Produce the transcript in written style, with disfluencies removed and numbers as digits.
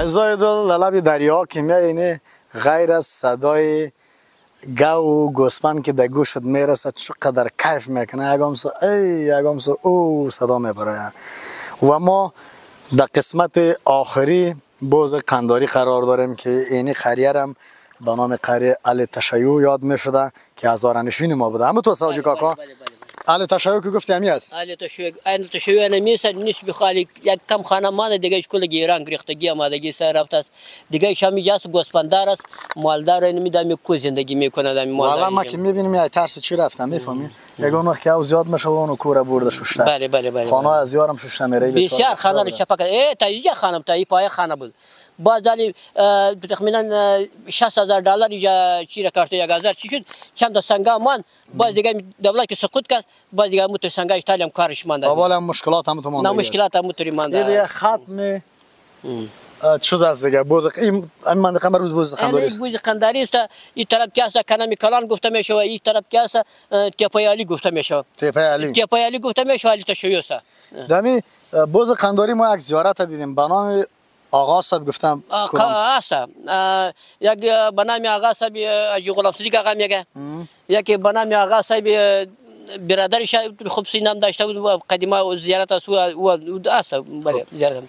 عزیزای دل لب دریا که میایینه غیر از صدای گاو و گوسفند که در گوشت میرسه چقدر کیف میکنه یگامسو ای یگامسو او صدا میبره و ما در قسمت آخری بوز قنداری قرار داریم که اینی قریه هم به نام قریه علی تشیع یاد میشده که هزارنشین ما بوده. همون تو ساجی کاکا علی تشیع که گفتی همی است. علی تشیع نمیشه نیست بخالی یک کم خانه مانه دیگه کل گیران گریختگی آمادگی سر رفته است دیگه شامی جاست گوسفنددار است مالدار نمیدونم کو زندگی میکنه در مالداری. والا ما که میبینیم یا ترس چی رفتم میفهمی یگان وقت که زیاد میشه اونو کوره برده شوشته. بله خانه از یارم شوشته میره. بسیار خانه رو چپک ای تا اینجا خانم تا این پای خانه بود. باز دلی تخمینا $60,000 یا چی را کارت 1000 چی شد چند تا سنگا مان باز دیگه دولت که سقوط کرد باز دیگه مو تو سنگا ایتالیا هم کارش مانده. والا مشکلات هم تو مانده. نه مشکلات هم توری مانده. دیگه ختم شد از دیگه بوز این منطقه مربوط بوز قنداری است. بوز قنداری است این طرف که است کنامی کلان گفته میشه و این طرف که است تپه علی گفته میشه. تپه علی گفته میشه علی تشیع است. دمی بوز قنداری ما یک زیارت دیدیم به نام آقا صاحب گفتم آقا صاحب یک به نام آقا صاحب اجی غلام صدیق آقا میگه یکی به نام آقا صاحب برادرش خوب سینم داشته بود قدیما زیارت است و است بله زیارت.